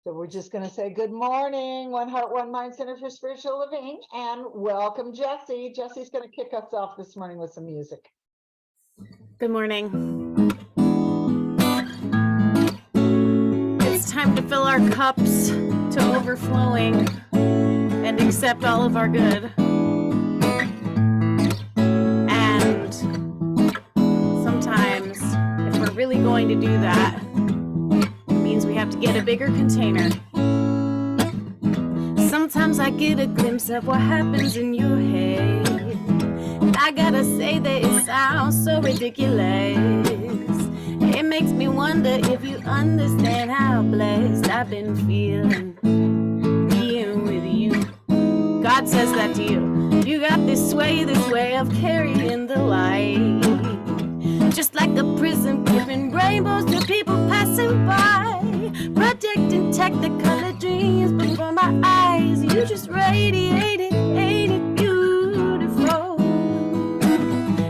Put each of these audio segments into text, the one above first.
So we're just going to say good morning, One Heart, One Mind Center for Spiritual Living, and welcome Jessie. Jessie's going to kick us off this morning with some music. Good morning. It's time to fill our cups to overflowing and accept all of our good. And sometimes, if we're really going to do that, it means we have to get a bigger container. Sometimes I get a glimpse of what happens in your head. I gotta say that it sounds so ridiculous. It makes me wonder if you understand how blessed I've been feeling being with you. God says that to you. You got this way of carrying the light. Just like a prism giving rainbows to people passing by. Protecting technicolor dreams before my eyes. You just radiate it, ain't it beautiful?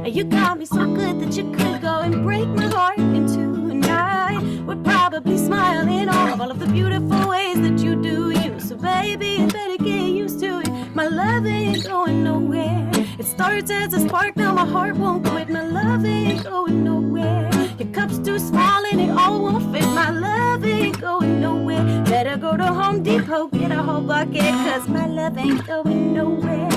And you got me so good that you could go and break my heart in two. And I would probably smile in all of the beautiful ways that you do you. So baby, you better get used to it. My love ain't going nowhere. It starts as a spark, now my heart won't quit. My love ain't going nowhere. Your cup's too small and it all won't fit. My love ain't going nowhere. Better go to Home Depot, get a whole bucket, cause my love ain't going nowhere.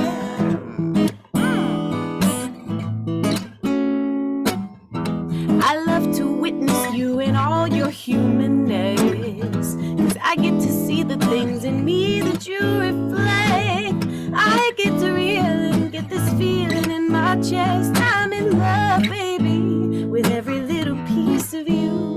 I love to witness you in all your humanness, cause I get to see the things in me that you reflect. I get to real and get this feeling in my chest. I'm in love, baby, with every little piece of you.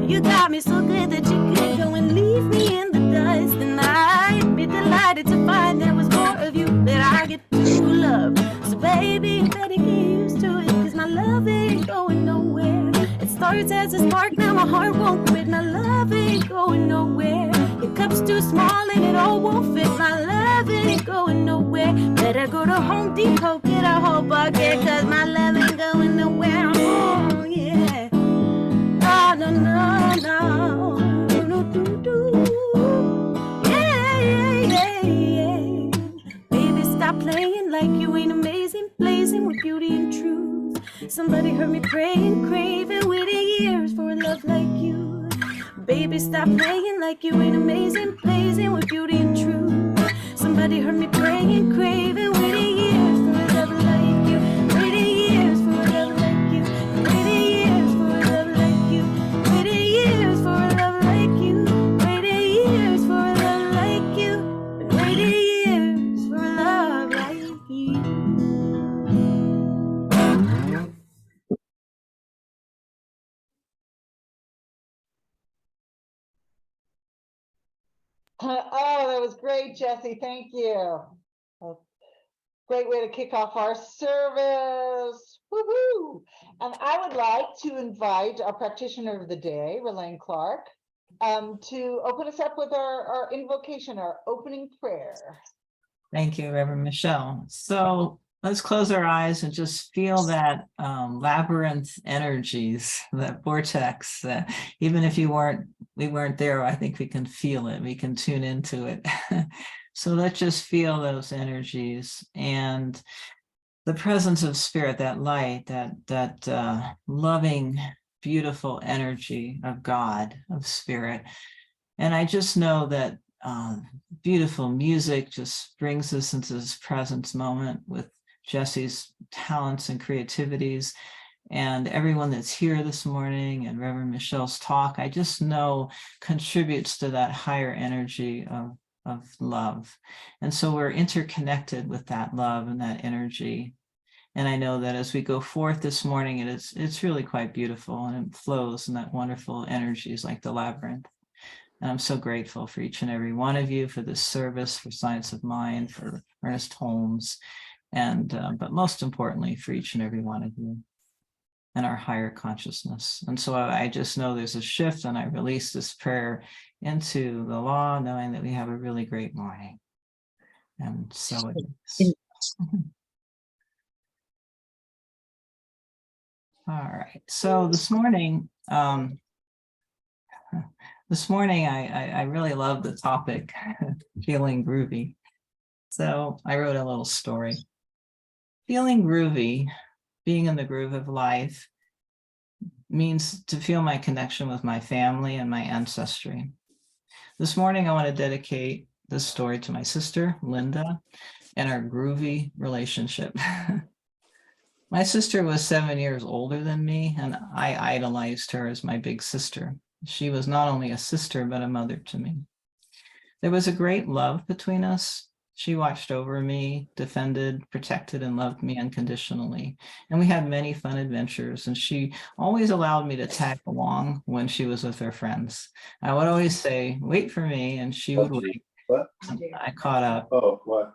You got me so good that you could go and leave me in the dust. And I'd be delighted to find there was more of you that I get to love. So baby, you better get used to it, cause my love ain't going nowhere. It starts as a spark, now my heart won't quit. My love ain't going nowhere. Your cup's too small and it all won't fit. My love ain't going nowhere. Better go to Home Depot, get a whole bucket, cause my love ain't going nowhere. Oh yeah. No, no, no, no. No, do, do. Yeah, yeah, yeah, yeah. Baby, stop playing like you ain't amazing, blazing with beauty and truth. Somebody heard me praying, craving, waiting years for a love like you. Baby, stop playing like you ain't amazing, blazing with beauty and truth. Somebody heard me praying, craving, waiting years for a love like you. Waiting years for a love like you. Waiting years for a love like you. Waiting years for a love like you. Waiting years for a love like you. Waiting years for a love like you. Oh, that was great, Jessie. Thank you. Great way to kick off our service. Woohoo! And I would like to invite our practitioner of the day, Ralane Clarke, to open us up with our invocation, our opening prayer. Thank you, Reverend Michelle. So let's close our eyes and just feel that labyrinth energies, that vortex. Even if we weren't there, I think we can feel it. We can tune into it. So let's just feel those energies and the presence of spirit, that light, that loving, beautiful energy of God, of spirit. And I just know that beautiful music just brings us into this presence moment with Jessie's talents and creativities and everyone that's here this morning and Reverend Michelle's talk, I just know contributes to that higher energy of love. And so we're interconnected with that love and that energy. And I know that as we go forth this morning, it's really quite beautiful and it flows in that wonderful energies like the labyrinth. And I'm so grateful for each and every one of you, for this service, for Science of Mind, for Ernest Holmes, and but most importantly, for each and every one of you and our higher consciousness. And so I just know there's a shift, and I release this prayer into the law, knowing that we have a really great morning. And so it is. All right. So this morning, This morning, I really love the topic, feeling groovy. So I wrote a little story. Feeling groovy, being in the groove of life, means to feel my connection with my family and my ancestry. This morning, I want to dedicate this story to my sister, Linda, and our groovy relationship. My sister was 7 years older than me, and I idolized her as my big sister. She was not only a sister, but a mother to me. There was a great love between us. She watched over me, defended, protected, and loved me unconditionally. And we had many fun adventures, and she always allowed me to tag along when she was with her friends. I would always say, wait for me, and she would wait. What? I caught up Oh, what?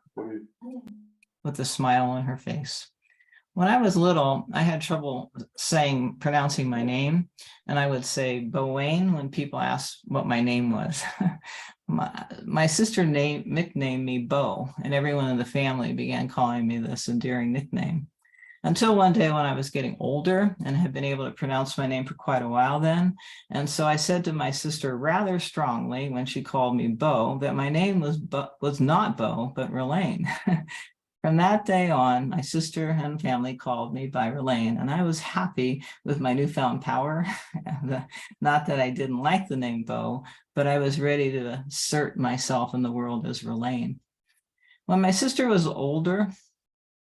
with a smile on her face. When I was little, I had trouble pronouncing my name, and I would say Bowain when people asked what my name was. My sister nicknamed me Bo, and everyone in the family began calling me this endearing nickname. Until one day when I was getting older and had been able to pronounce my name for quite a while then. And so I said to my sister rather strongly when she called me Bo that my name was not Bo, but Ralane. From that day on, my sister and family called me by Ralane, and I was happy with my newfound power. Not that I didn't like the name Bo, but I was ready to assert myself in the world as Ralane. When my sister was older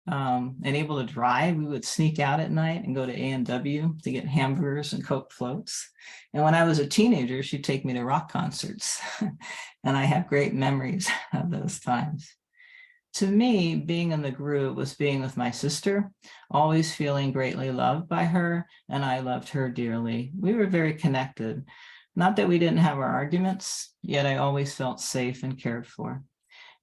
and able to drive, we would sneak out at night and go to A&W to get hamburgers and Coke floats. And when I was a teenager, she'd take me to rock concerts. And I have great memories of those times. To me, being in the groove was being with my sister, always feeling greatly loved by her, and I loved her dearly. We were very connected. Not that we didn't have our arguments, yet I always felt safe and cared for.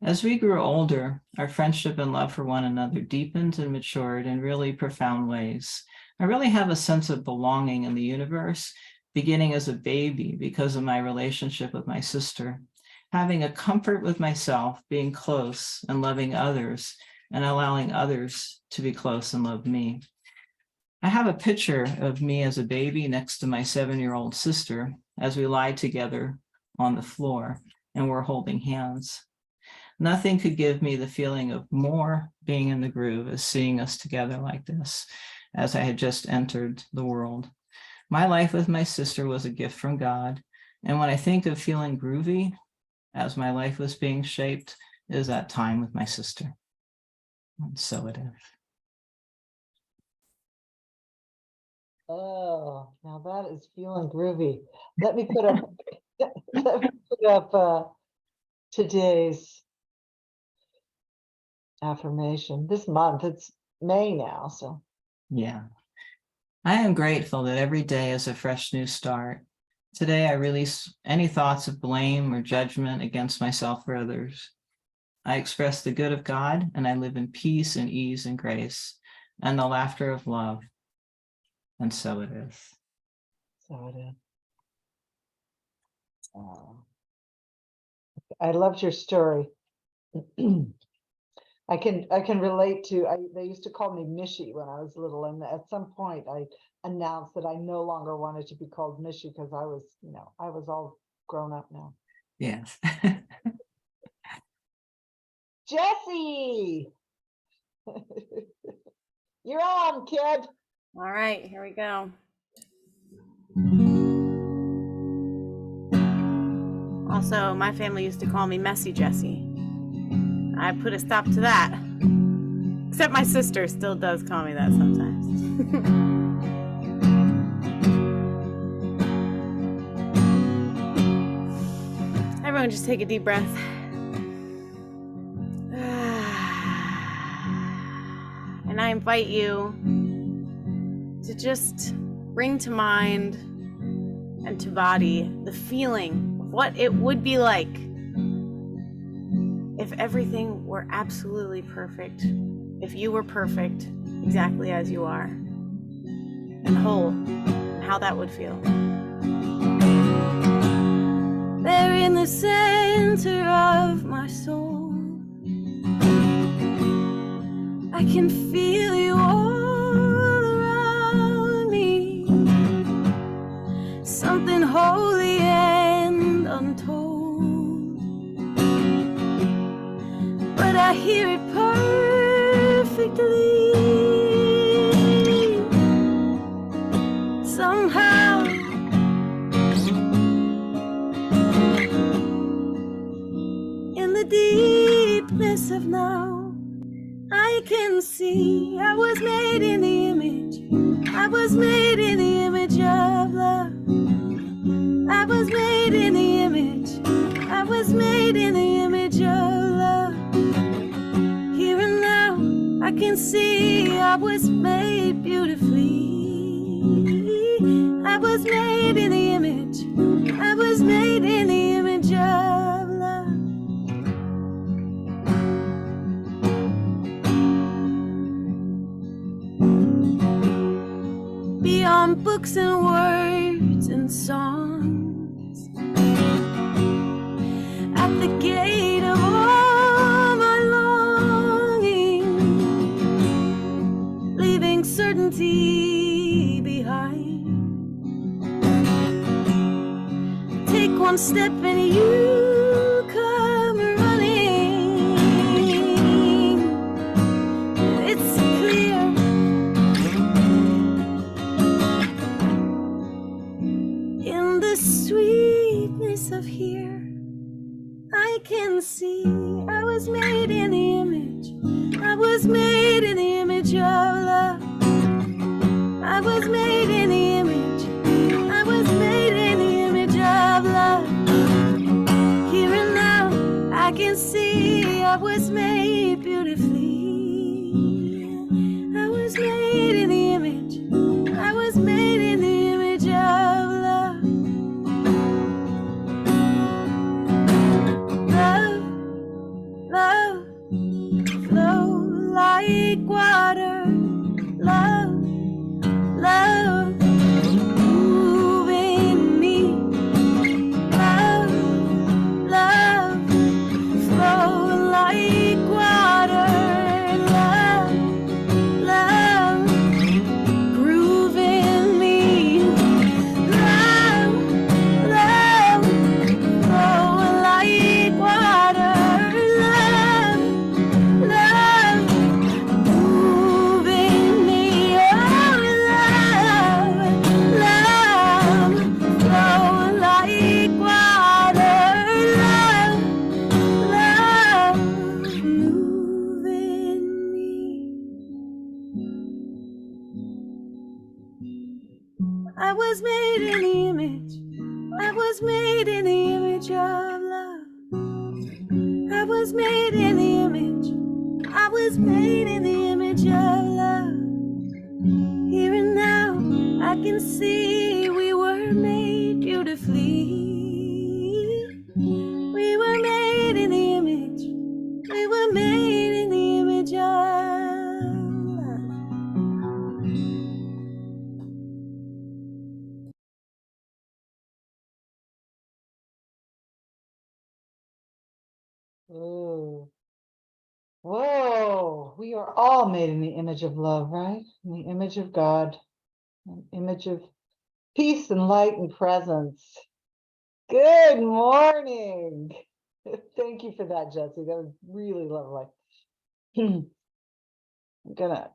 As we grew older, our friendship and love for one another deepened and matured in really profound ways. I really have a sense of belonging in the universe, beginning as a baby because of my relationship with my sister. Having a comfort with myself, being close and loving others, and allowing others to be close and love me. I have a picture of me as a baby next to my 7-year-old sister as we lie together on the floor and we're holding hands. Nothing could give me the feeling of more being in the groove as seeing us together like this, as I had just entered the world. My life with my sister was a gift from God. And when I think of feeling groovy, as my life was being shaped, is that time with my sister. And so it is. Oh, now that is feeling groovy. Let me put up, let me put up today's affirmation. This month, it's May now, so. Yeah. I am grateful that every day is a fresh new start. Today, I release any thoughts of blame or judgment against myself or others. I express the good of God, and I live in peace and ease and grace, and the laughter of love. And so it is. So it is. I loved your story. I can relate to, they used to call me Mishy when I was little, and at some point I announced that I no longer wanted to be called Mishy because I was, I was all grown up now. Yes. Jessie, you're on, kid. All right, here we go. Also, my family used to call me Messy Jessie. I put a stop to that. Except my sister still does call me that sometimes. Everyone just take a deep breath. And I invite you to just bring to mind and to body the feeling of what it would be like if everything were absolutely perfect, if you were perfect exactly as you are, and whole, and how that would feel. There in the center of my soul, I can feel you all around me. Something holy and untold, but I hear it perfectly. Somehow in the deepness of now, I can see I was made in the image. I was made in the image of love. I was made in the image. I was made in the image of love. Here and now, I can see I was made beautifully. I was made in the image. I was made in the image of love. Beyond books and words and songs, at the gate of all my longing, leaving certainty behind. Take one step and you come running. It's clear in the sweetness of here, I can see I was made in the image. I was made in the image of love. I was made in the image. I was made in the image of love. Here and now, I can see I was made beautifully. I was made in the image. I was made in the image of love. Love, love, flow like water. Love, love, move in me. Love, love, flow like water. Love, love, groove in me. Love, love, flow like water. Love, love, move in me. Oh, love, love, flow like water. Love, love, move in me. I was made in the image. I was made in the image of love. I was made in the image. I was made in the image of love. Here and now, I can see we were made beautifully. We were made in the image. We were made in the image of love. Ooh. Whoa, we are all made in the image of love, right? In the image of God, an image of peace and light and presence. Good morning. Thank you for that, Jesse. That was really lovely. I'm gonna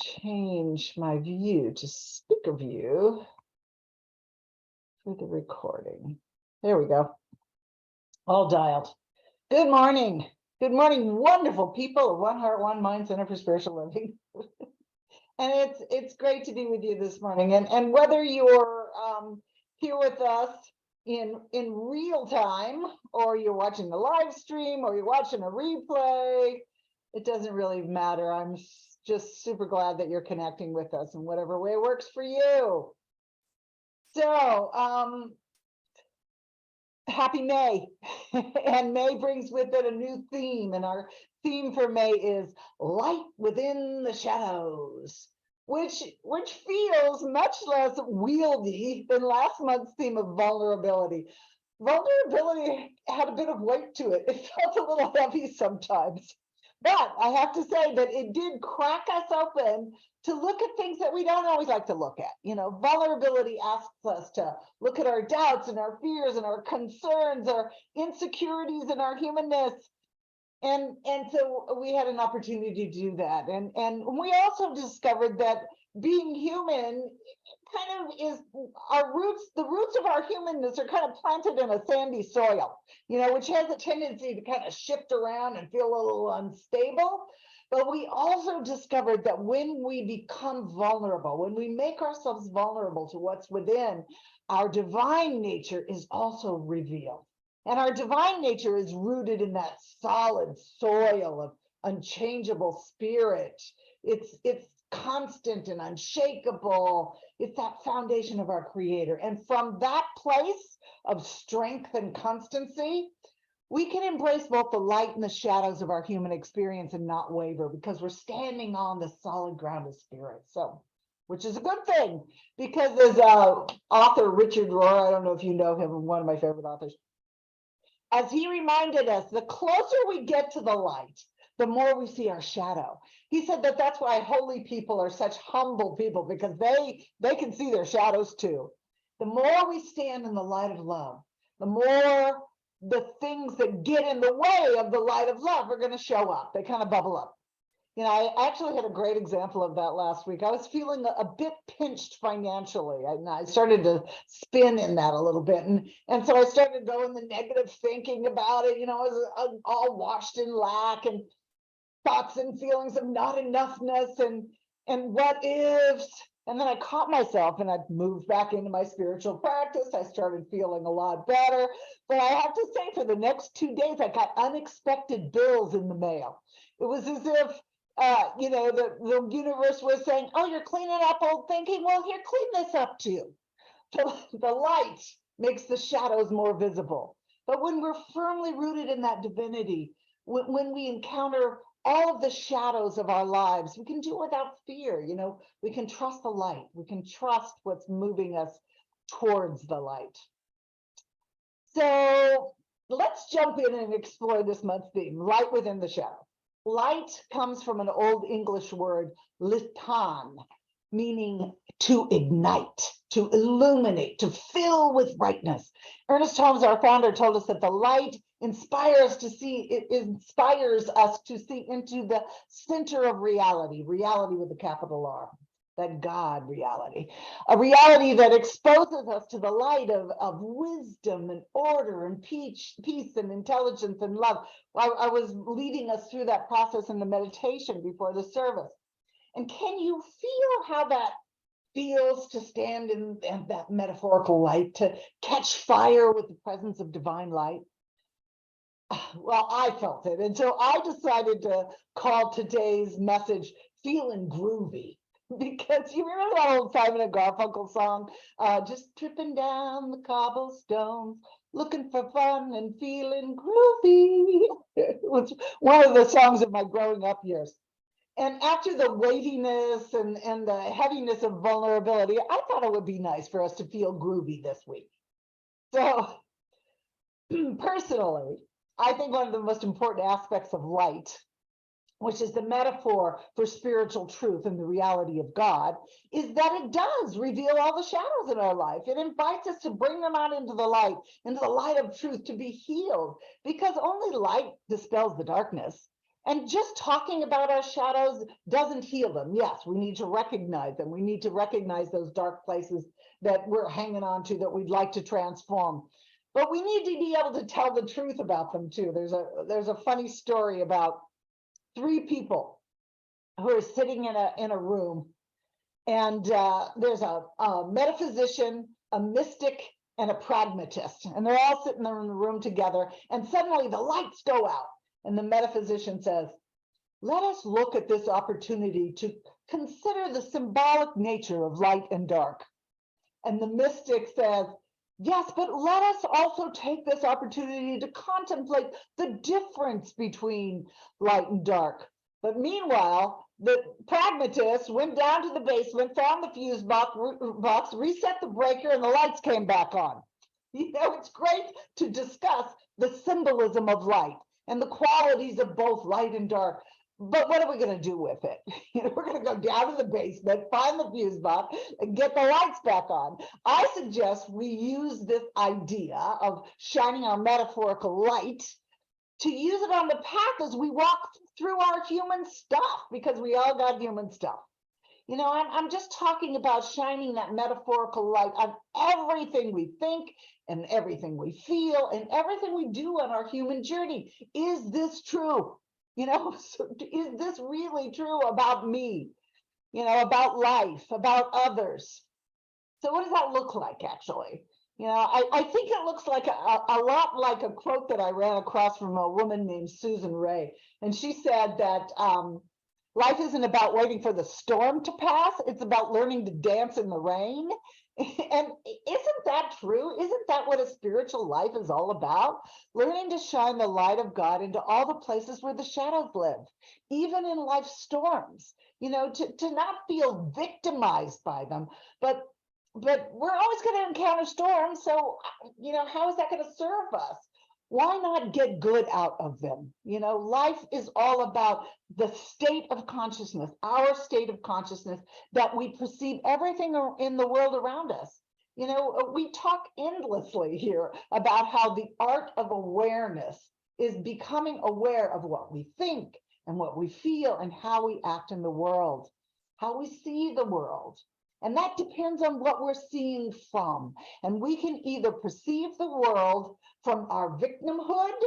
change my view to speaker view for the recording. There we go. All dialed. Good morning. Good morning, wonderful people of One Heart, One Mind Center for Spiritual Living. And it's great to be with you this morning. And whether you're here with us in real time, or you're watching the live stream, or you're watching a replay, it doesn't really matter. I'm just super glad that you're connecting with us in whatever way works for you. So happy May. And May brings with it a new theme, and our theme for May is light within the shadows, which feels much less wieldy than last month's theme of vulnerability. Vulnerability had a bit of weight to it. It felt a little heavy sometimes. But I have to say that it did crack us open to look at things that we don't always like to look at. You know, vulnerability asks us to look at our doubts and our fears and our concerns, our insecurities and our humanness. And so we had an opportunity to do that. And we also discovered that being human kind of is our roots, the roots of our humanness are kind of planted in a sandy soil, you know, which has a tendency to kind of shift around and feel a little unstable. But we also discovered that when we become vulnerable, when we make ourselves vulnerable to what's within, our divine nature is also revealed. And our divine nature is rooted in that solid soil of unchangeable spirit. It's constant and unshakable. It's that foundation of our creator. And from that place of strength and constancy, we can embrace both the light and the shadows of our human experience and not waver because we're standing on the solid ground of spirit. So, which is a good thing, because as author Richard Rohr, I don't know if you know him, one of my favorite authors, as he reminded us, the closer we get to the light, the more we see our shadow. He said that that's why holy people are such humble people, because they can see their shadows too. The more we stand in the light of love, the more the things that get in the way of the light of love are going to show up. They kind of bubble up. You know, I actually had a great example of that last week. I was feeling a bit pinched financially, and I started to spin in that a little bit. And so I started going the negative thinking about it. You know, I was all washed in lack and thoughts and feelings of not enoughness and what ifs. And then I caught myself and I moved back into my spiritual practice. I started feeling a lot better. But I have to say, for the next 2 days, I got unexpected bills in the mail. It was as if you know, the universe was saying, oh, you're cleaning up old thinking. Well, here, clean this up too. The light makes the shadows more visible. But when we're firmly rooted in that divinity, when we encounter all of the shadows of our lives, we can do it without fear. You know, we can trust the light. We can trust what's moving us towards the light. So let's jump in and explore this month's theme, light within the shadow. Light comes from an old English word, litan, meaning to ignite, to illuminate, to fill with brightness. Ernest Holmes, our founder, told us that the light inspires us to see into the center of reality, reality with a capital R. That God reality, a reality that exposes us to the light of wisdom and order and peace and intelligence and love. I was leading us through that process in the meditation before the service. And can you feel how that feels to stand in that metaphorical light, to catch fire with the presence of divine light? Well, I felt it. And so I decided to call today's message Feeling Groovy. Because you remember that old Simon and Garfunkel song, just tripping down the cobblestones, looking for fun and feeling groovy. It was one of the songs of my growing up years. And after the weightiness and the heaviness of vulnerability, I thought it would be nice for us to feel groovy this week. So personally, I think one of the most important aspects of light, which is the metaphor for spiritual truth and the reality of God, is that it does reveal all the shadows in our life. It invites us to bring them out into the light of truth, to be healed, because only light dispels the darkness. And just talking about our shadows doesn't heal them. Yes, we need to recognize them. We need to recognize those dark places that we're hanging on to, that we'd like to transform. But we need to be able to tell the truth about them too. There's a funny story about 3 people who are sitting in a room, and there's a metaphysician, a mystic, and a pragmatist, and they're all sitting there in the room together, and suddenly the lights go out, and the metaphysician says, let us look at this opportunity to consider the symbolic nature of light and dark. And the mystic says, yes, but let us also take this opportunity to contemplate the difference between light and dark. But meanwhile, the pragmatist went down to the basement, found the fuse box, reset the breaker, and the lights came back on. You know, it's great to discuss the symbolism of light. and the qualities of both light and dark. But what are we going to do with it? We're going to go down to the basement, find the fuse box, and get the lights back on. I suggest we use this idea of shining our metaphorical light to use it on the path as we walk through our human stuff, because we all got human stuff. I'm just talking about shining that metaphorical light on everything we think and everything we feel and everything we do on our human journey. Is this true? Is this really true about me? About life, about others? So what does that look like, actually? I think it looks like a lot like a quote that I ran across from a woman named Susan Ray. And she said that life isn't about waiting for the storm to pass. It's about learning to dance in the rain. And isn't that true? Isn't that what a spiritual life is all about? Learning to shine the light of God into all the places where the shadows live, even in life's storms, to not feel victimized by them, but we're always going to encounter storms. So, how is that going to serve us? Why not get good out of them? Life is all about the state of consciousness, our state of consciousness, that we perceive everything in the world around us. We talk endlessly here about how the art of awareness is becoming aware of what we think and what we feel and how we act in the world, how we see the world. And that depends on what we're seeing from. And we can either perceive the world from our victimhood,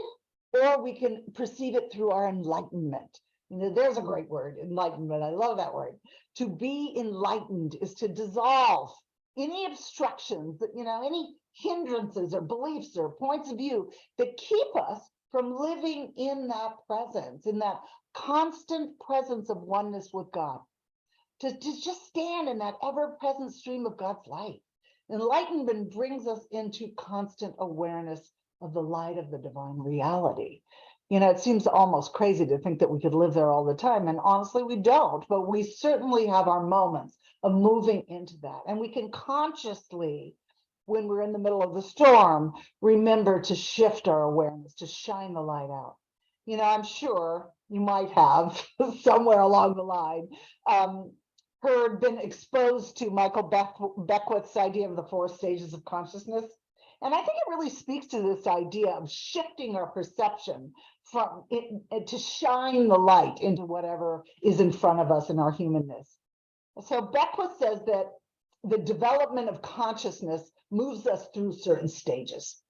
or we can perceive it through our enlightenment. There's a great word, enlightenment. I love that word. To be enlightened is to dissolve any obstructions, any hindrances or beliefs or points of view that keep us from living in that presence, in that constant presence of oneness with God. To just stand in that ever-present stream of God's light. Enlightenment brings us into constant awareness of the light of the divine reality. It seems almost crazy to think that we could live there all the time, and honestly, we don't, but we certainly have our moments of moving into that. And we can consciously, when we're in the middle of the storm, remember to shift our awareness, to shine the light out. I'm sure you might have somewhere along the line been exposed to Michael Beckwith's idea of the 4 stages of consciousness. And I think it really speaks to this idea of shifting our perception from it to shine the light into whatever is in front of us in our humanness. So Beckwith says that the development of consciousness moves us through certain stages.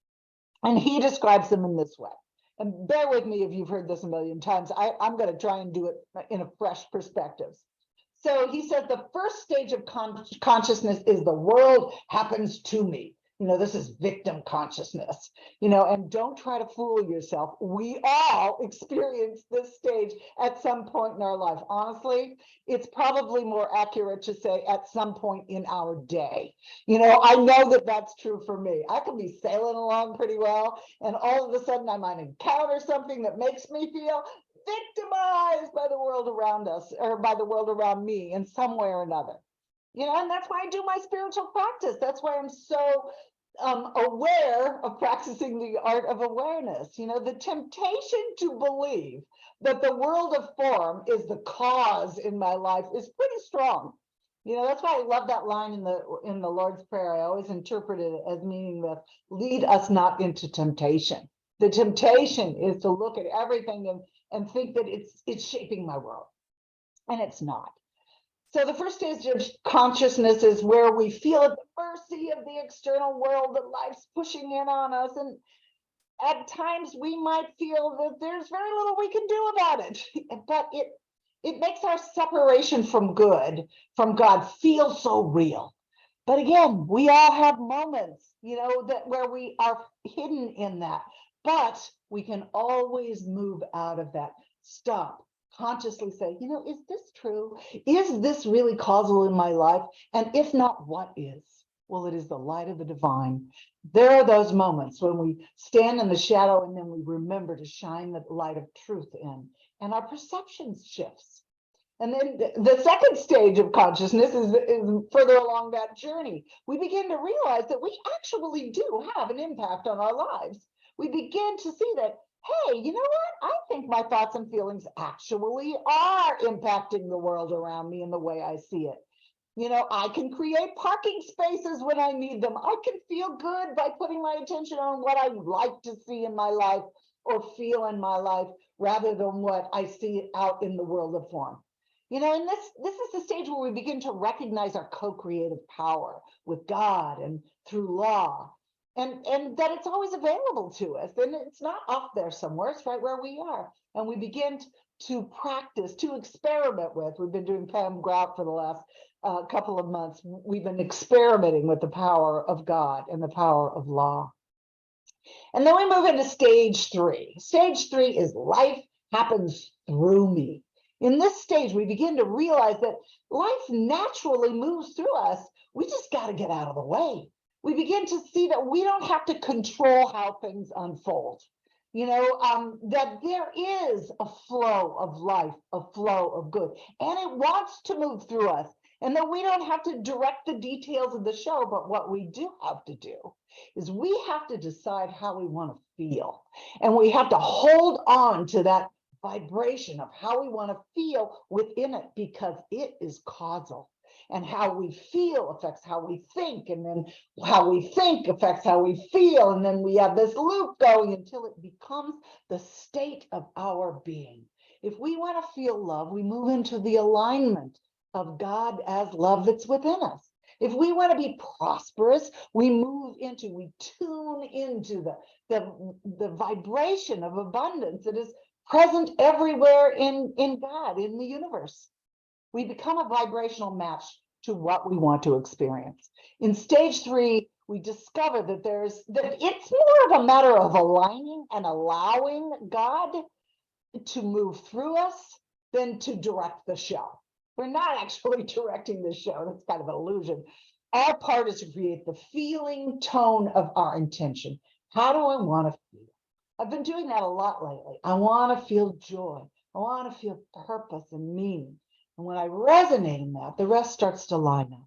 And he describes them in this way. And bear with me if you've heard this a million times. I'm going to try and do it in a fresh perspective. So he said the first stage of consciousness is the world happens to me. This is victim consciousness, and don't try to fool yourself. We all experience this stage at some point in our life. Honestly, it's probably more accurate to say at some point in our day. I know that that's true for me. I can be sailing along pretty well, and all of a sudden I might encounter something that makes me feel victimized by the world around us, or by the world around me in some way or another. And that's why I do my spiritual practice. That's why I'm so aware of practicing the art of awareness. The temptation to believe that the world of form is the cause in my life is pretty strong. That's why I love that line in the Lord's Prayer. I always interpret it as meaning that lead us not into temptation. The temptation is to look at everything and think that it's shaping my world, and it's not. So the first stage of consciousness is where we feel at the mercy of the external world, that life's pushing in on us. And at times we might feel that there's very little we can do about it. But it makes our separation from God feel so real. But again, we all have moments, that where we are hidden in that. But we can always move out of that. Stop. Consciously say, is this true? Is this really causal in my life? And if not, what is? Well, it is the light of the divine. There are those moments when we stand in the shadow and then we remember to shine the light of truth in, and our perception shifts. And then the second stage of consciousness is further along that journey. We begin to realize that we actually do have an impact on our lives. We begin to see that hey, you know what? I think my thoughts and feelings actually are impacting the world around me in the way I see it. I can create parking spaces when I need them. I can feel good by putting my attention on what I like to see in my life or feel in my life rather than what I see out in the world of form. And this is the stage where we begin to recognize our co-creative power with God and through law, and that it's always available to us, and it's not up there somewhere, it's right where we are. And we begin to practice, to experiment with. We've been doing Pam Grout for the last couple of months. We've been experimenting with the power of God and the power of law. And then we move into stage 3. Stage 3 is life happens through me. In this stage, we begin to realize that life naturally moves through us. We just got to get out of the way. We begin to see that we don't have to control how things unfold. That there is a flow of life, a flow of good, and it wants to move through us. And that we don't have to direct the details of the show, but what we do have to do is we have to decide how we want to feel. And we have to hold on to that vibration of how we want to feel within it, because it is causal. And how we feel affects how we think, and then how we think affects how we feel. And then we have this loop going until it becomes the state of our being. If we want to feel love, we move into the alignment of God as love that's within us. If we want to be prosperous, we tune into the vibration of abundance that is present everywhere in God, in the universe. We become a vibrational match to what we want to experience. In stage 3, we discover that it's more of a matter of aligning and allowing God to move through us than to direct the show. We're not actually directing the show. That's kind of an illusion. Our part is to create the feeling tone of our intention. How do I want to feel? I've been doing that a lot lately. I want to feel joy. I want to feel purpose and meaning. And when I resonate in that, the rest starts to line up.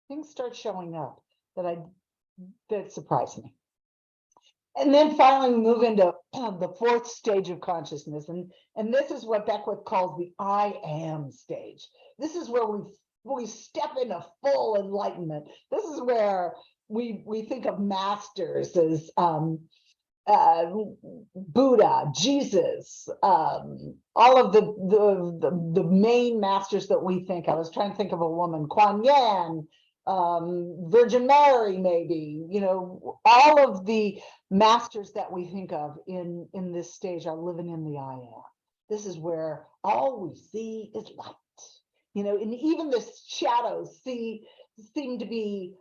Things start showing up that surprise me. And then finally, we move into the 4th stage of consciousness. And this is what Beckwith calls the I am stage. This is where we step into full enlightenment. This is where we think of masters as Buddha, Jesus, all of the main masters that we think of. I was trying to think of a woman, Kuan Yin, Virgin Mary, maybe, all of the masters that we think of in this stage are living in the I am. This is where all we see is light, and even the shadows seem to be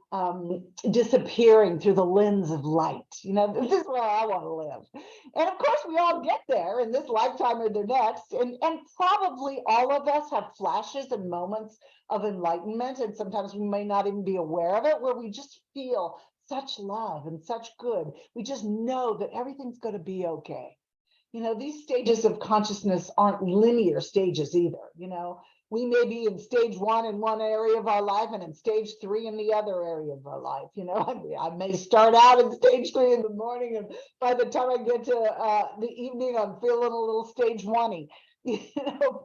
disappearing through the lens of light. This is where I want to live. And of course, we all get there in this lifetime or the next. And probably all of us have flashes and moments of enlightenment. And sometimes we may not even be aware of it, where we just feel such love and such good. We just know that everything's going to be okay. These stages of consciousness aren't linear stages either. We may be in stage 1 in one area of our life and in stage 3 in the other area of our life. I may start out in stage 3 in the morning, and by the time I get to the evening, I'm feeling a little stage 1-y.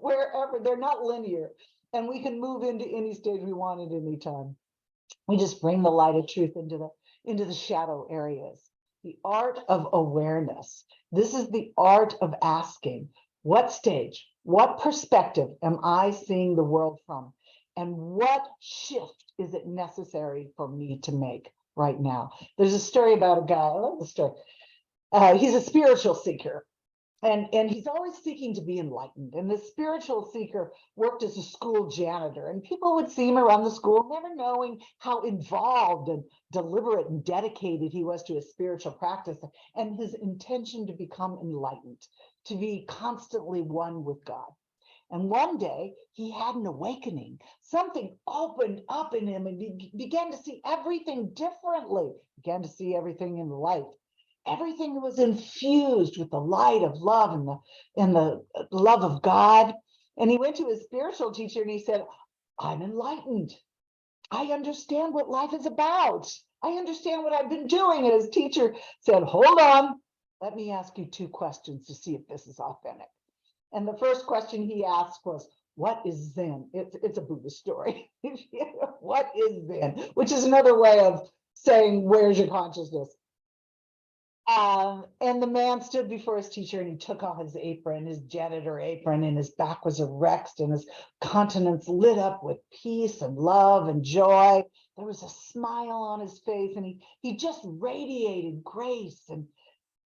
Wherever, they're not linear, and we can move into any stage we want at any time. We just bring the light of truth into the shadow areas. The art of awareness. This is the art of asking, what stage, what perspective am I seeing the world from? And what shift is it necessary for me to make right now? There's a story about a guy, I love the story. He's a spiritual seeker. And he's always seeking to be enlightened. And the spiritual seeker worked as a school janitor, and people would see him around the school, never knowing how involved and deliberate and dedicated he was to his spiritual practice and his intention to become enlightened, to be constantly one with God. And one day he had an awakening. Something opened up in him, and he began to see everything differently, began to see everything in light. Everything was infused with the light of love and the love of God. And he went to his spiritual teacher and he said, I'm enlightened. I understand what life is about. I understand what I've been doing. And his teacher said, hold on. let me ask you 2 questions to see if this is authentic. And the first question he asked was, what is Zen? It's a Buddhist story. What is Zen? Which is another way of saying, where's your consciousness? And the man stood before his teacher and he took off his apron, his janitor apron, and his back was erect and his countenance lit up with peace and love and joy. There was a smile on his face and he just radiated grace and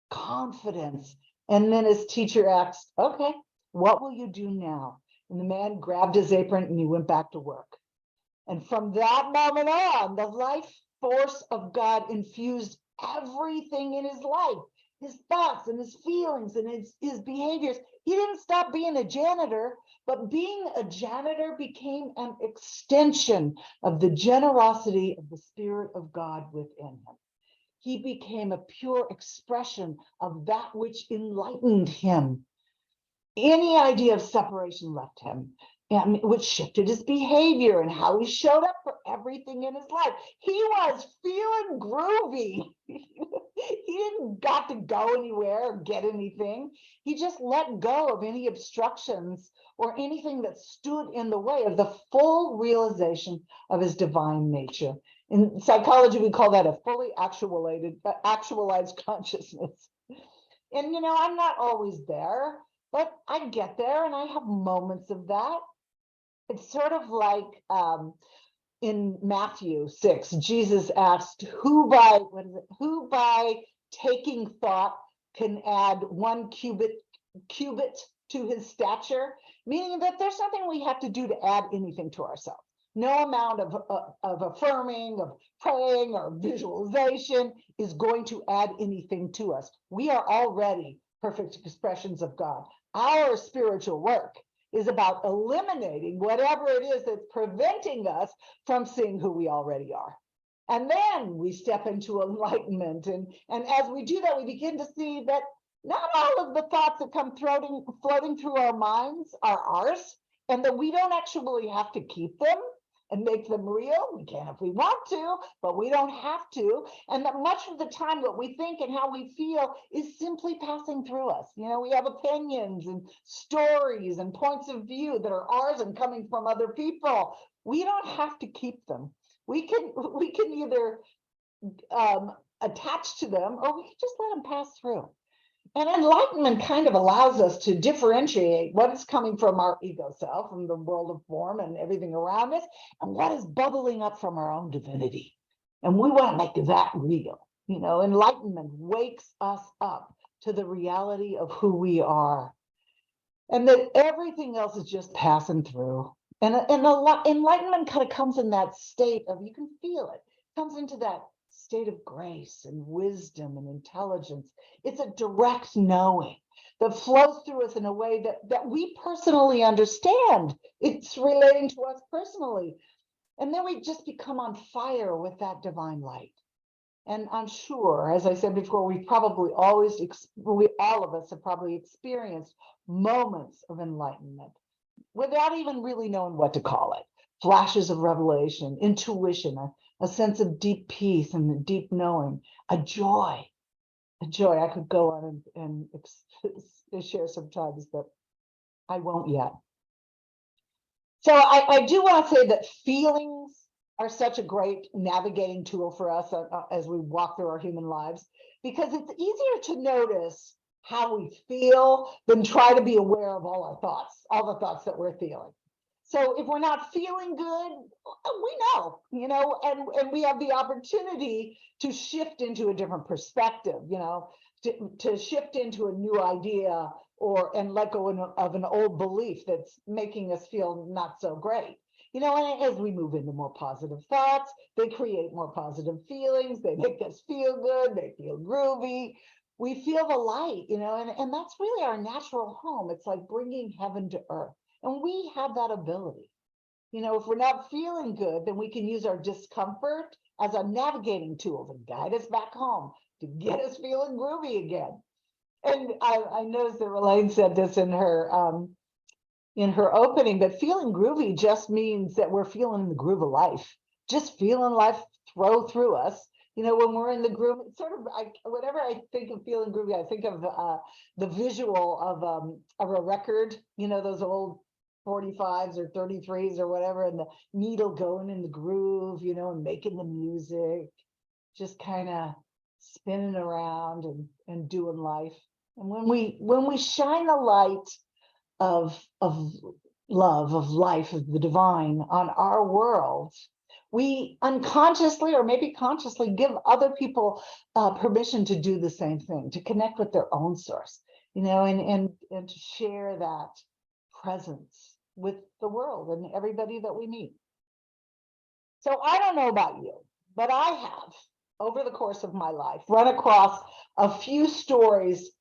confidence. And then his teacher asked, okay, what will you do now? And the man grabbed his apron and he went back to work. And from that moment on, the life force of God infused everything in his life, his thoughts and his feelings and his behaviors. He didn't stop being a janitor, but being a janitor became an extension of the generosity of the Spirit of God within him. He became a pure expression of that which enlightened him. Any idea of separation left him, which shifted his behavior and how he showed up for everything in his life. He was feeling groovy. He didn't got to go anywhere or get anything. He just let go of any obstructions or anything that stood in the way of the full realization of his divine nature. In psychology, we call that a fully actualized consciousness. And, I'm not always there, but I get there and I have moments of that. It's sort of like in Matthew 6, Jesus asked, who by taking thought can add 1 cubit to his stature? Meaning that there's nothing we have to do to add anything to ourselves. No amount of affirming, of praying, or visualization is going to add anything to us. We are already perfect expressions of God. Our spiritual work is about eliminating whatever it is that's preventing us from seeing who we already are. And then we step into enlightenment. And as we do that, we begin to see that not all of the thoughts that come floating through our minds are ours, and that we don't actually have to keep them and make them real. We can if we want to, but we don't have to. And that much of the time what we think and how we feel is simply passing through us. We have opinions and stories and points of view that are ours and coming from other people. We don't have to keep them. We can either attach to them or we can just let them pass through. And enlightenment kind of allows us to differentiate what is coming from our ego self, from the world of form and everything around us, and what is bubbling up from our own divinity. And we want to make that real. Enlightenment wakes us up to the reality of who we are, and that everything else is just passing through. And enlightenment kind of comes in that state of, you can feel it, comes into that state of grace and wisdom and intelligence. It's a direct knowing that flows through us in a way that we personally understand. It's relating to us personally. And then we just become on fire with that divine light. And I'm sure, as I said before, we all of us have probably experienced moments of enlightenment without even really knowing what to call it. Flashes of revelation, intuition, a sense of deep peace and deep knowing, a joy. I could go on and share sometimes, but I won't yet. So I do want to say that feelings are such a great navigating tool for us as we walk through our human lives, because it's easier to notice how we feel than try to be aware of all the thoughts that we're feeling. So if we're not feeling good, we know, and we have the opportunity to shift into a different perspective, to shift into a new idea and let go of an old belief that's making us feel not so great. And as we move into more positive thoughts, they create more positive feelings. They make us feel good. They feel groovy. We feel the light, and that's really our natural home. It's like bringing heaven to earth. And we have that ability. If we're not feeling good, then we can use our discomfort as a navigating tool to guide us back home, to get us feeling groovy again. And I noticed that Ralane said this in her opening, that feeling groovy just means that we're feeling the groove of life, just feeling life flow through us You know, when we're in the groove, it's sort of, whenever I think of feeling groovy, I think of the visual of a record, you know, those old 45s or 33s or whatever, and the needle going in the groove, you know, and making the music, just kind of spinning around and doing life. And when we shine the light of love, of life, of the divine on our world, we unconsciously or maybe consciously give other people permission to do the same thing, to connect with their own source, you know, and to share that presence with the world and everybody that we meet. So I don't know about you, but I have, over the course of my life, run across a few stories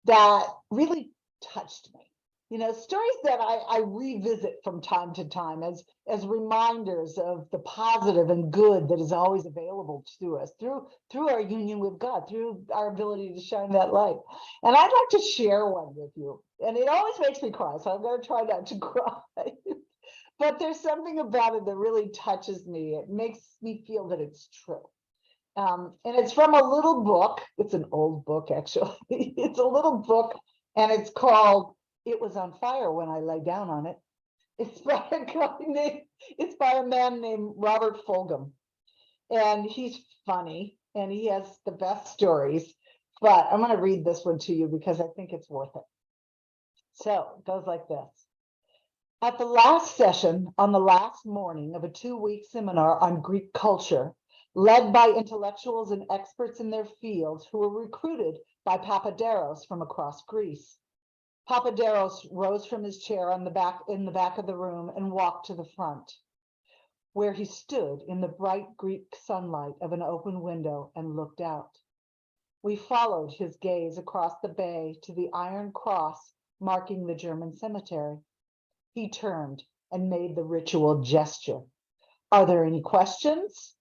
that really touched me. You know, stories that I revisit from time to time as reminders of the positive and good that is always available to us through our union with God, through our ability to shine that light. And I'd like to share one with you. And it always makes me cry, so I'm going to try not to cry. But there's something about it that really touches me. It makes me feel that it's true. And it's from a little book. It's an old book, actually. It's a little book, and it's called "It Was on Fire When I Lay Down on It." It's by a man named Robert Fulghum, and he's funny, and he has the best stories. But I'm going to read this one to you because I think it's worth it. So it goes like this. At the last session, on the last morning of a 2-week seminar on Greek culture, led by intellectuals and experts in their fields who were recruited by Papaderos from across Greece. Papaderos rose from his chair in the back of the room and walked to the front, where he stood in the bright Greek sunlight of an open window and looked out. We followed his gaze across the bay to the iron cross marking the German cemetery. He turned and made the ritual gesture. Are there any questions?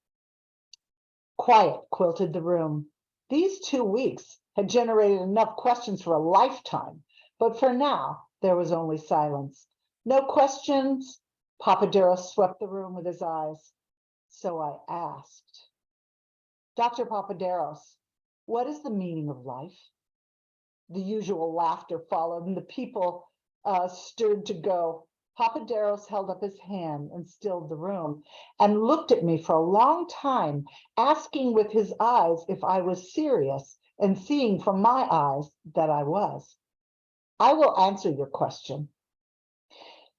Quiet quilted the room. These 2 weeks had generated enough questions for a lifetime, but for now, there was only silence. No questions. Papaderos swept the room with his eyes. So I asked, Dr. Papaderos, what is the meaning of life? The usual laughter followed, and the people stirred to go. Papaderos held up his hand and stilled the room and looked at me for a long time, asking with his eyes if I was serious and seeing from my eyes that I was. I will answer your question.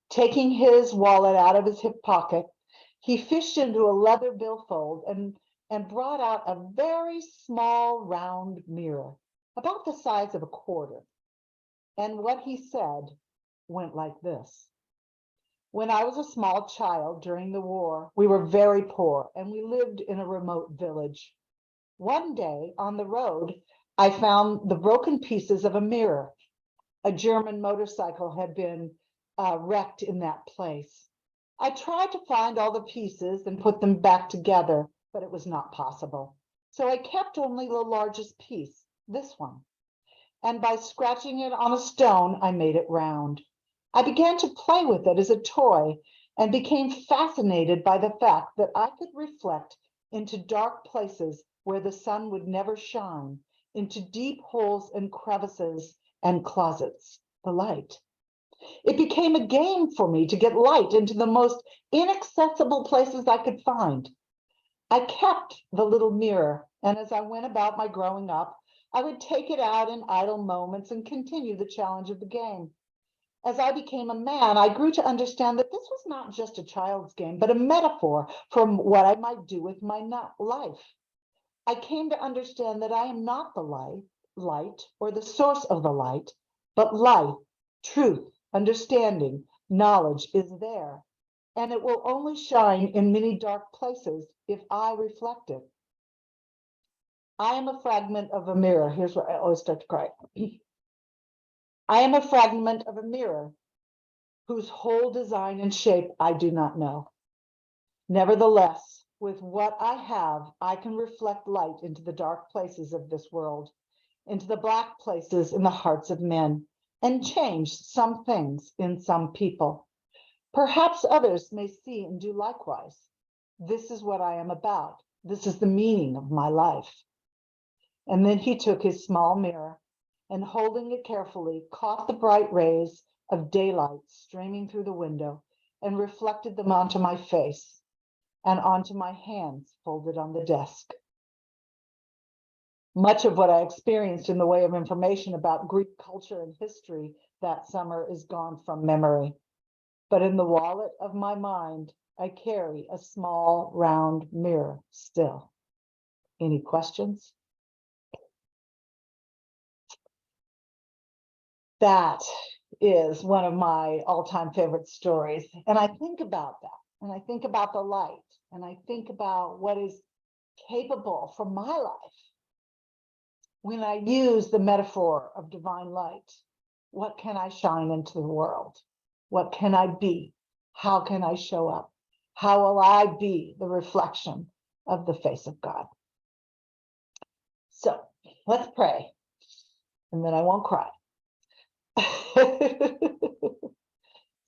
Taking his wallet out of his hip pocket, he fished into a leather billfold and brought out a very small round mirror, about the size of a quarter. And what he said went like this. When I was a small child during the war, we were very poor and we lived in a remote village. One day on the road, I found the broken pieces of a mirror. A German motorcycle had been wrecked in that place. I tried to find all the pieces and put them back together, but it was not possible. So I kept only the largest piece, this one. And by scratching it on a stone, I made it round. I began to play with it as a toy and became fascinated by the fact that I could reflect into dark places where the sun would never shine, into deep holes and crevices and closets, the light. It became a game for me to get light into the most inaccessible places I could find. I kept the little mirror, and as I went about my growing up, I would take it out in idle moments and continue the challenge of the game. As I became a man, I grew to understand that this was not just a child's game, but a metaphor for what I might do with my life. I came to understand that I am not the light or the source of the light, but life, truth, understanding, knowledge is there, and it will only shine in many dark places if I reflect it. I am a fragment of a mirror. Here's where I always start to cry. I am a fragment of a mirror whose whole design and shape I do not know. Nevertheless, with what I have, I can reflect light into the dark places of this world, into the black places in the hearts of men, and change some things in some people. Perhaps others may see and do likewise. This is what I am about, This is the meaning of my life. And then he took his small mirror and, holding it carefully, caught the bright rays of daylight streaming through the window and reflected them onto my face and onto my hands folded on the desk. Much of what I experienced in the way of information about Greek culture and history that summer is gone from memory. But in the wallet of my mind, I carry a small round mirror still. Any questions? That is one of my all-time favorite stories. And I think about that, and I think about the light, and I think about what is capable for my life when I use the metaphor of divine light. What can I shine into the world? What can I be? How can I show up? How will I be the reflection of the face of God? So let's pray, and then I won't cry.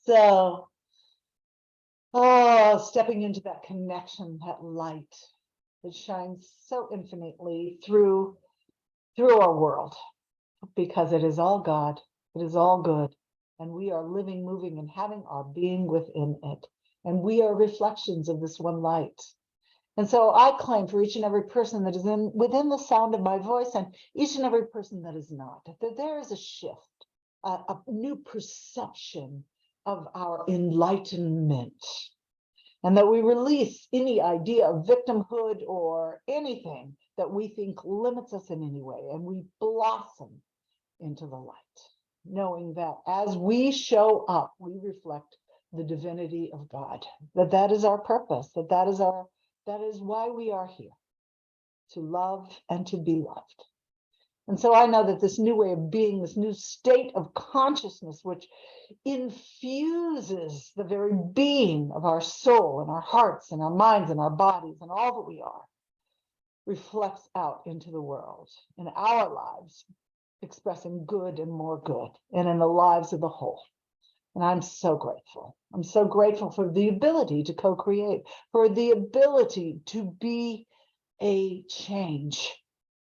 So, stepping into that connection, that light that shines so infinitely through our world, because it is all God, it is all good, and we are living, moving, and having our being within it. And we are reflections of this one light. And so I claim for each and every person that is within the sound of my voice, and each and every person that is not, that there is a shift, a new perception of our enlightenment, and that we release any idea of victimhood or anything that we think limits us in any way, and we blossom into the light, knowing that as we show up, we reflect the divinity of God, that is our purpose, that is why we are here, to love and to be loved. And so I know that this new way of being, this new state of consciousness, which infuses the very being of our soul and our hearts and our minds and our bodies and all that we are, reflects out into the world, in our lives, expressing good and more good, and in the lives of the whole. And I'm so grateful. I'm so grateful for the ability to co-create, for the ability to be a change,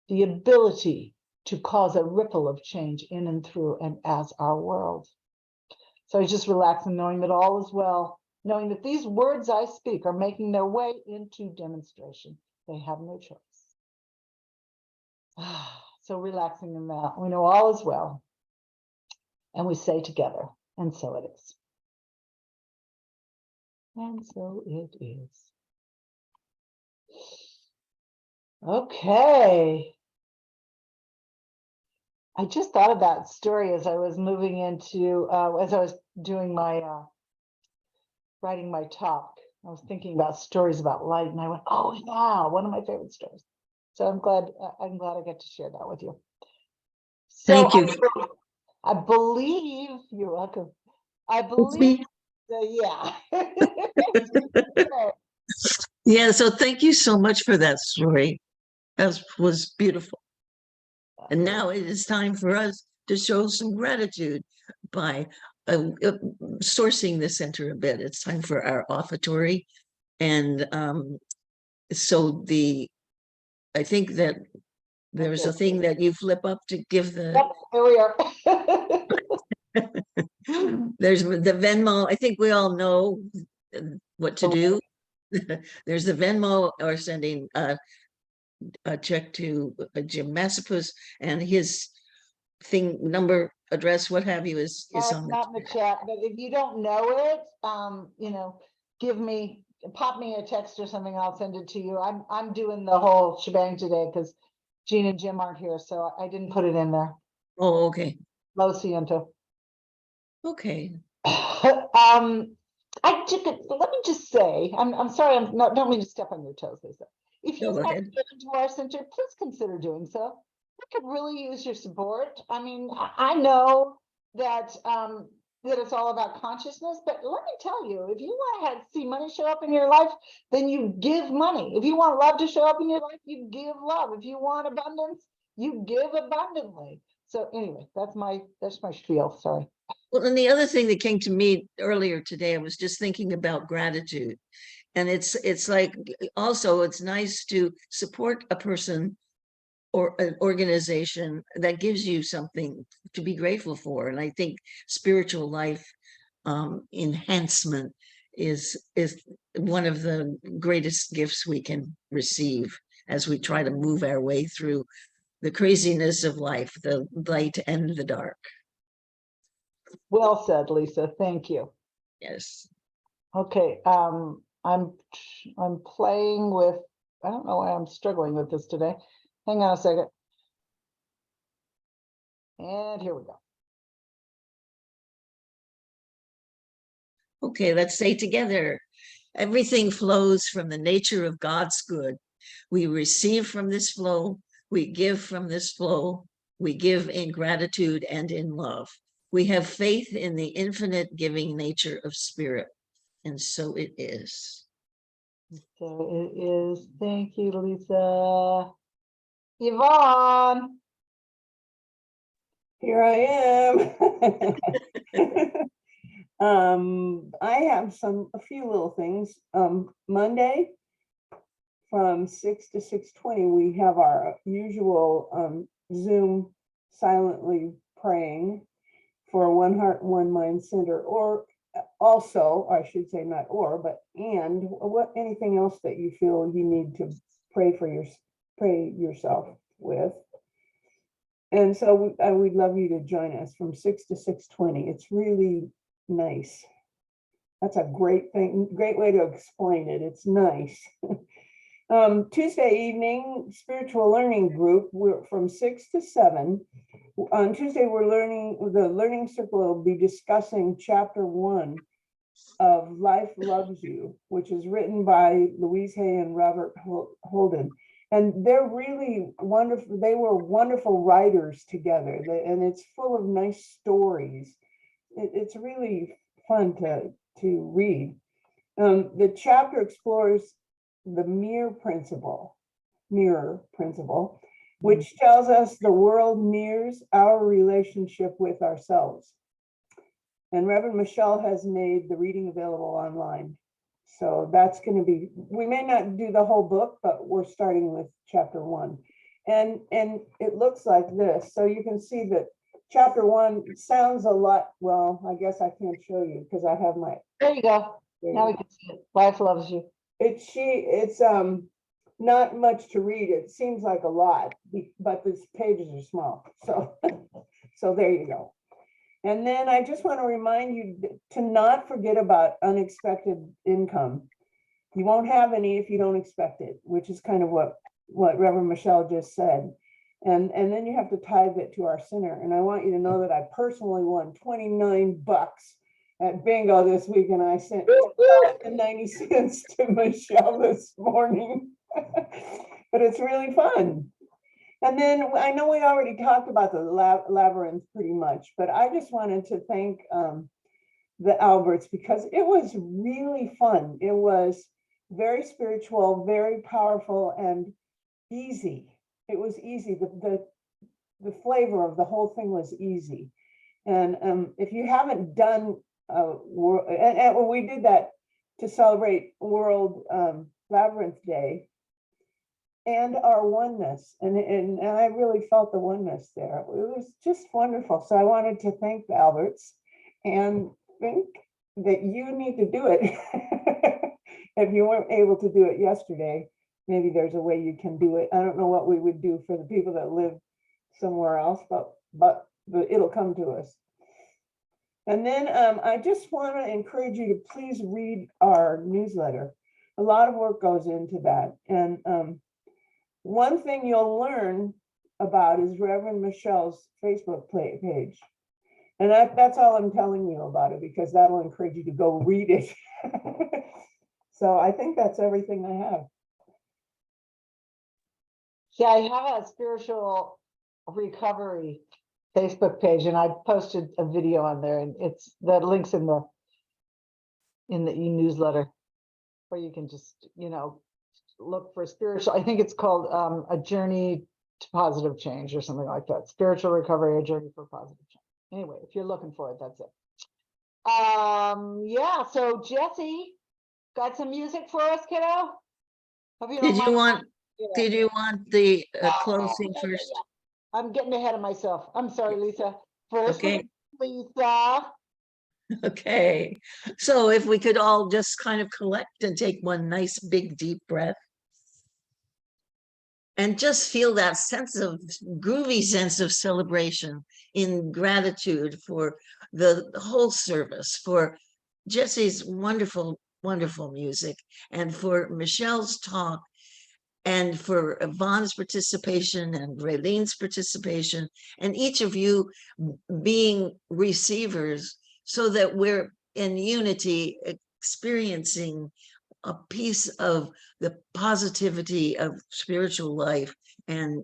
the ability to cause a ripple of change in and through and as our world. So I just relax in knowing that all is well, knowing that these words I speak are making their way into demonstration. They have no choice. So relaxing in that, we know all is well. And we say together, and so it is. And so it is. Okay. I just thought of that story as I was moving into, as I was doing my, writing my talk. I was thinking about stories about light, and I went, oh yeah, one of my favorite stories. So I'm glad I get to share that with you. So Thank you. I believe, you're welcome. I believe, yeah. Yeah, so thank you so much for that story. That was beautiful. And now it is time for us to show some gratitude by sourcing the center a bit. It's time for our offertory. And so I think that there's a thing that you flip up to give the... Yep, here we are. There's the Venmo. I think we all know what to do. There's the Venmo, or sending a check to Jim Massapus, and his thing, number, address, what have you, is on not in the chat, but if you don't know it, you know, pop me a text or something, I'll send it to you. I'm doing the whole shebang today because Jean and Jim aren't here, so I didn't put it in there. Oh, okay. Lo siento. Okay. I took it. Let me just say, I'm sorry. Don't mean to step on your toes, Lisa. If No, you go want ahead. to get into our center, please consider doing so. I could really use your support. I mean, I know that that it's all about consciousness, but let me tell you, if you want to see money show up in your life, then you give money. If you want love to show up in your life, you give love. If you want abundance, you give abundantly. So anyway, that's my spiel. Sorry. Well, and the other thing that came to me earlier today, I was just thinking about gratitude. And it's like, also, it's nice to support a person or an organization that gives you something to be grateful for. And I think spiritual life enhancement is one of the greatest gifts we can receive as we try to move our way through the craziness of life, the light and the dark. Well said, Lisa. Thank you. Yes. Okay, I'm playing with, I don't know why I'm struggling with this today. Hang on a second. And here we go. Okay, let's say together, everything flows from the nature of God's good. We receive from this flow, we give from this flow, we give in gratitude and in love. We have faith in the infinite giving nature of spirit, and so it is. So it is. Thank you, Lisa. Yvonne. Here I am. I have a few little things. Monday from 6 to 6:20, we have our usual Zoom silently praying for One Heart, One Mind Center, or also, I should say not or, but and what anything else that you feel you need to pray yourself with. And so we'd love you to join us from 6 to 6:20. It's really nice. That's a great thing, great way to explain it. It's nice. Tuesday evening, spiritual learning group, we're from 6 to 7. On Tuesday, the learning circle will be discussing chapter 1 of Life Loves You, which is written by Louise Hay and Robert Holden. And they're really wonderful. They were wonderful writers together, and it's full of nice stories. It's really fun to read. The chapter explores the mirror principle, which tells us the world mirrors our relationship with ourselves. And Reverend Michelle has made the reading available online. So that's going to be, we may not do the whole book, but we're starting with chapter 1. And it looks like this. So you can see that chapter 1 sounds a lot, well, I guess I can't show you because I have my. There you go. Now we can see it. Life Loves You. It's not much to read. It seems like a lot, but these pages are small. So, so there you go. And then I just want to remind you to not forget about unexpected income. You won't have any if you don't expect it, which is kind of what Reverend Michelle just said. And then you have to tithe it to our center. And I want you to know that I personally won $29 at bingo this week, and I sent 90 cents to Michelle this morning. But it's really fun. And then I know we already talked about the labyrinth pretty much, but I just wanted to thank the Alberts because it was really fun. It was very spiritual, very powerful, and easy. It was easy. The flavor of the whole thing was easy. And if you haven't done and we did that to celebrate World Labyrinth Day and our oneness, and I really felt the oneness there. It was just wonderful. So I wanted to thank the Alberts and think that you need to do it. If you weren't able to do it yesterday, maybe there's a way you can do it. I don't know what we would do for the people that live somewhere else, but it'll come to us. And then I just want to encourage you to please read our newsletter. A lot of work goes into that. And one thing you'll learn about is Reverend Michelle's Facebook page. And that's all I'm telling you about it, because that'll encourage you to go read it. So I think that's everything I have. Yeah, I have a spiritual recovery Facebook page, and I posted a video on there, and it's the links in the e-newsletter, where you can just, look for spiritual. I think it's called A Journey to Positive Change or something like that. Spiritual recovery, a journey for positive change. Anyway, if you're looking for it, that's it. Yeah. So Jesse, got some music for us, kiddo? Hope don't Did you mind. want, Yeah. did you want the Oh, closing yeah, first? yeah. I'm getting ahead of myself. I'm sorry, Lisa. First, Okay. Lisa. Okay, so if we could all just kind of collect and take one nice big deep breath. And just feel that sense of groovy sense of celebration in gratitude for the whole service, for Jesse's wonderful, wonderful music, and for Michelle's talk, and for Yvonne's participation and Ralene's participation, and each of you being receivers so that we're in unity experiencing a piece of the positivity of spiritual life and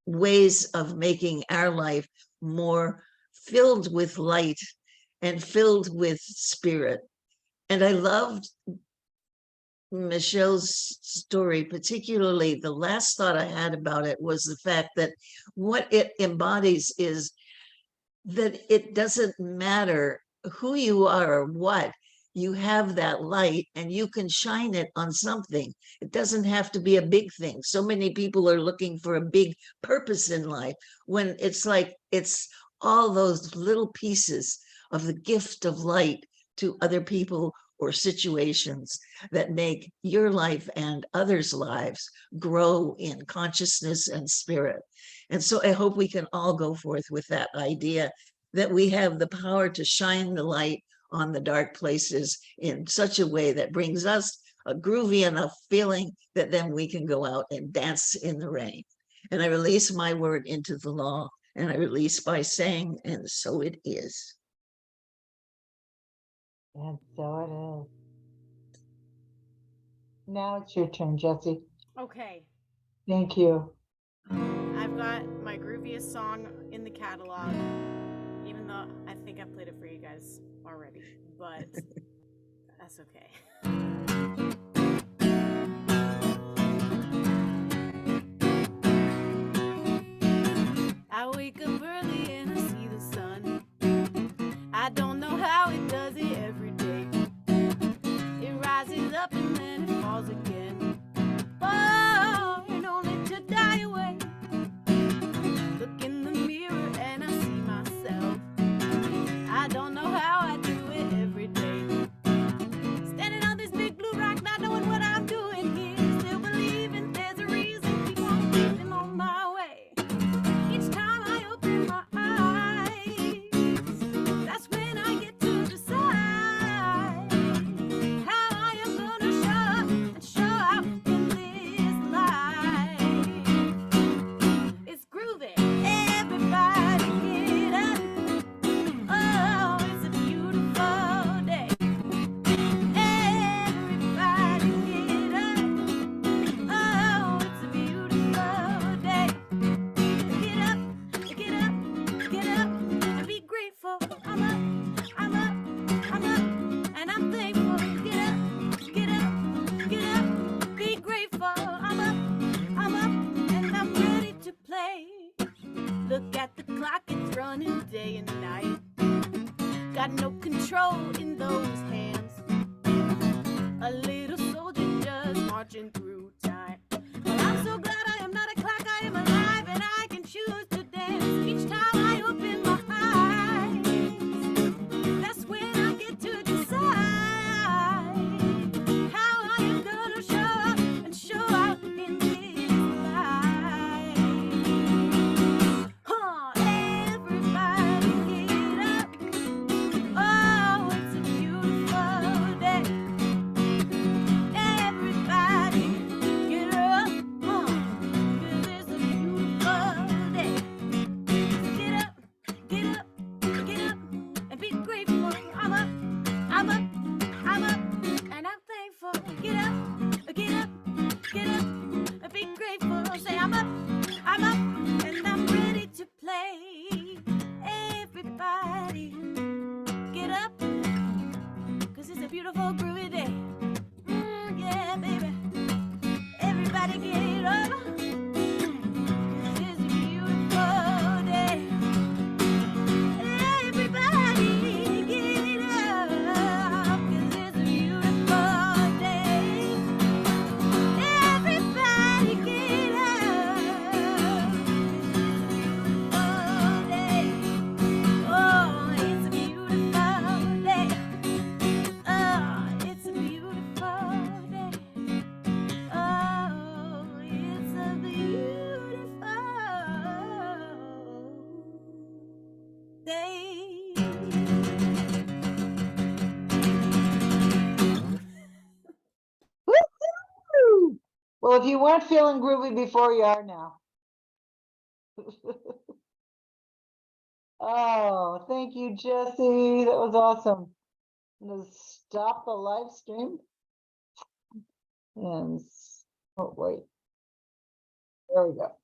ways of making our life more filled with light and filled with spirit. And I loved Michelle's story, particularly the last thought I had about it was the fact that what it embodies is that it doesn't matter who you are or what, you have that light and you can shine it on something. It doesn't have to be a big thing. So many people are looking for a big purpose in life when it's like it's all those little pieces of the gift of light to other people or situations that make your life and others' lives grow in consciousness and spirit. And so I hope we can all go forth with that idea that we have the power to shine the light on the dark places in such a way that brings us a groovy enough feeling that then we can go out and dance in the rain. And I release my word into the law, and I release by saying, and so it is. And so it is. Now it's your turn, Jesse. Okay. Thank you. I've got my grooviest song in the catalog, even though I think I played it for you guys already, but that's okay. I wake up early and I see the sun. I don't know how it does it every day. It rises up and then it falls again. Oh, and only to die away. Look in the mirror and I see myself. I don't know how I do it every day. Standing on this big blue rock, not knowing what I'm doing here. Still believing there's a reason, keep on keeping on my way. Each time I open my eyes, that's when I get to decide how I am gonna show up and show out in this life. It's groovy, everybody get up. Oh, it's a beautiful day. Everybody get up. Oh, it's a beautiful day. Get up, get up, get up, and be grateful. I'm up, I'm up, I'm up, and I'm thankful. Get up, get up, get up, be grateful. I'm up, and I'm ready to play. Look at the clock, it's running day and night. Got no control in those hands. A little soldier just marching through time. Well, I'm so glad I am not a clock, I am alive, and I can choose to dance. Each time I open my eyes, that's when I get to decide how I am gonna show up and show out in this life. Everybody get up. Oh, it's a day. Woo! Well, if you weren't feeling groovy before, you are now. Oh, thank you, Jesse. That was awesome. I'm gonna stop the live stream. And, oh, wait. There we go.